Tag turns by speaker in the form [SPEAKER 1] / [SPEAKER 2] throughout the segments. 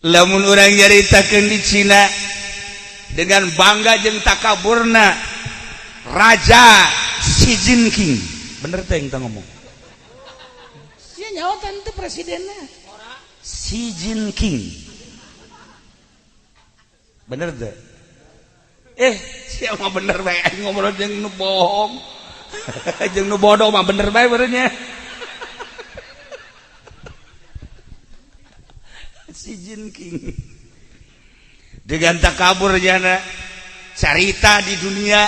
[SPEAKER 1] lamun urang nyaritakeun di Cina dengan bangga jeung takaburna Raja Xi Jinping. Bener teh yang ngomong. Sia nyaotan teh presidenna. Xi Jinping. Bener teh. Sia mah bener bae ngobrol jeung nu bohong. Jeung nu bodoh mah bener bae beureunya. Xi Jinping. Dengan takaburnya carita di dunia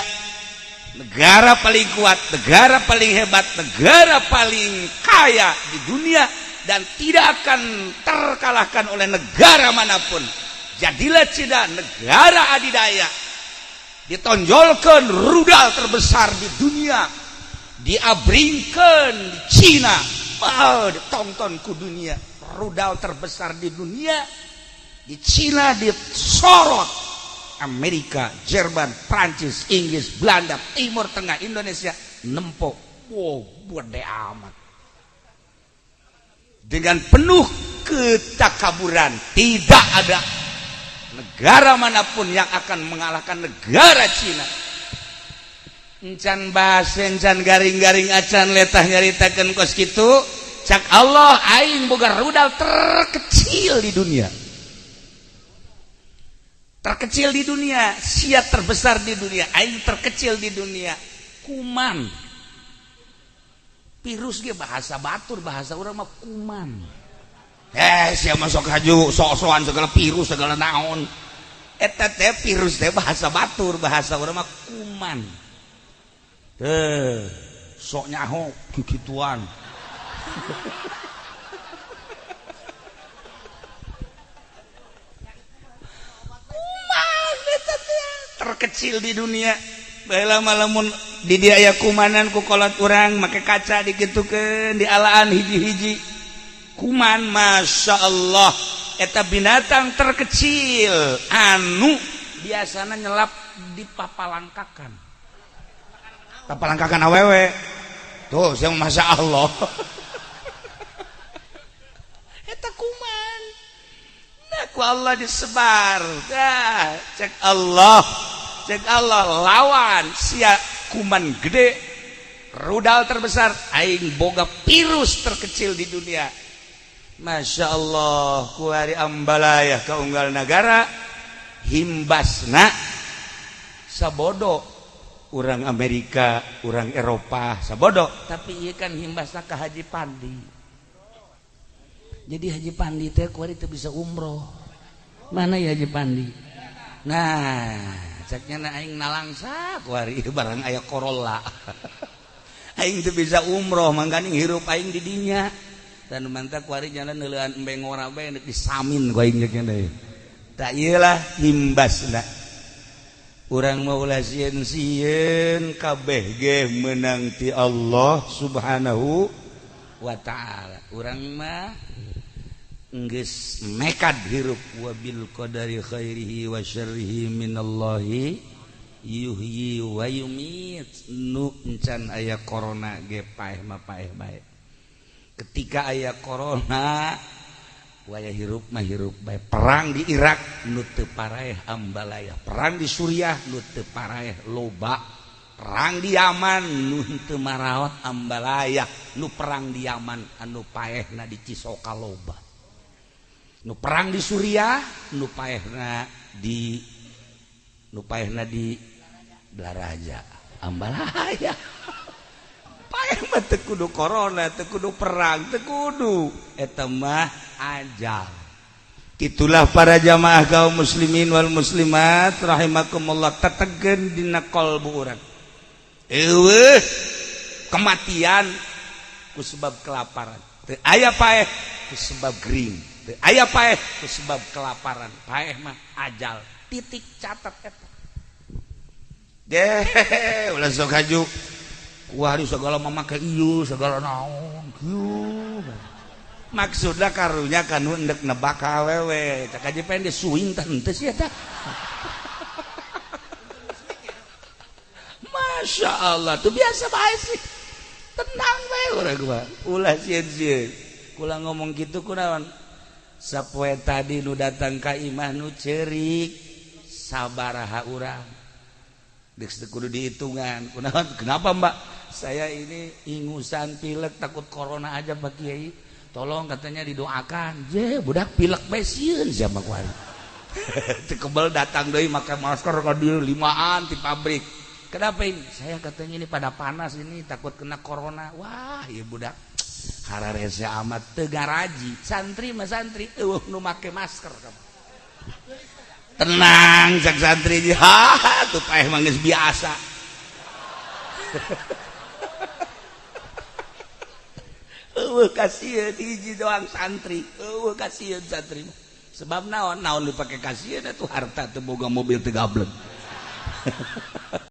[SPEAKER 1] negara paling kuat, negara paling hebat, negara paling kaya di dunia dan tidak akan terkalahkan oleh negara manapun. Jadilah Cina negara adidaya, ditonjolkan rudal terbesar di dunia, diabringkan di Cina, ditonton ku dunia, rudal terbesar di dunia di Cina disorot Amerika, Jerman, Prancis, Inggris, Belanda, Timur Tengah, Indonesia nempok. Wow, bodoh amat. Dengan penuh ketakaburan, tidak ada negara manapun yang akan mengalahkan negara Cina. Encan bahasa, encan garing-garing acan letah nyaritakeun kos kitu. Cak Allah aing boga rudal terkecil di dunia. Terkecil di dunia, sia terbesar di dunia, aing terkecil di dunia. Kuman. Virus ge bahasa batur, bahasa urang mah kuman. Sia mah sok haju sok-sokan segala virus segala naon. Eta teh virus teh bahasa batur, bahasa urang mah kuman. Sok nyaho kikituan. Terkecil di dunia. Baheula malamun di dia aya kumanan ku kolot urang make kaca digitukeun dialaan hiji-hiji. Kuman Masya Allah eta binatang terkecil anu biasana nyelap di papalangkakan. Papalangkakan awewe. Tuh, saya Masya Allah. Eta kuman. Nah, ku Allah disebar. Cek Allah lawan sia kuman gede, rudal terbesar, aing boga virus terkecil di dunia. Masya Allah, ku hari ambalaya ka unggal negara himbasna sabodo urang Amerika, urang Eropa sabodo, tapi ieu kan himbasna ka Haji Pandi. Jadi Haji Pandi teh ku hari teu bisa umroh. Mana ya Haji Pandi? Nah, ceknya na aing nalangsa ku hari barang aya Corolla. Aing teu bisa umroh mangkana hirup aing di dinya. Dan mantap ku hari jalan neuleuan embe ngora bae disamin ku aing ceknya deui. Da ieu lah himbasna. Urang mau ulah sieun-sieun kabeh ge meunang ti Allah Subhanahu wa taala. Urang mah geus nekad hirup wa bil qadari khairihi wa syarrihi minallahi yuhyi wa yumit. Nu encan aya corona ge paeh mah paeh bae. Ketika aya corona waya hirup mah hirup bae. Perang di Irak nu teu paraeh ambalaya. Perang di Suriah nu teu paraeh loba. Perang di Yaman nu teu maraot ambalaya. Nu perang di Yaman anu paehna di Cisoka loba. Nu perang di Suriah nu paehna di Blaraja ambalaya. Paeh mah teu kudu corona, teu kudu perang, teu kudu eta mah ajal. Itulah para jamaah kaum muslimin wal muslimat rahimakumullah, tetegeun dina qalbu urang. Eueuh kematian ku sebab kelaparan. Teu aya paeh ku sebab gering. Teu aya paeh ku sebab kelaparan. Paeh mah ajal. Titik catat eta. Ulah sok haju. Kuari segala mamakai ieu segala naon. Maksudna karunya kanu endek nebak awewe. Cak aja pengen disuing teh henteu sia tah. Masya Allah tuh biasa bae sih. Tenang bae urang mah. Ulah sieun-sieun. Kula ngomong gitu kunaon? sapoe tadi nu datang ka imah nu ceurik sabaraha urang geus teu kudu dihitungan. Kenapa Mbak? Saya ini ingusan pilek takut corona aja Pak Kiai. Tolong katanya didoakan. Je budak pilek bae sieun sama kuari. Teu kebal datang deui make masker ka dieu limaan ti pabrik. Kenapa ini? Saya katanya ini pada panas ini takut kena corona. Wah, ieu budak hararese amat teu garaji. Santri mah santri eueuh nu make masker kamu. Tenang cak santri. Ha, tuh paeh mah geus biasa. Eueuh kasieun hiji doang santri. Eueuh kasieun santri. Sebab naon dipake kasieun atuh harta teu boga mobil teu gablek.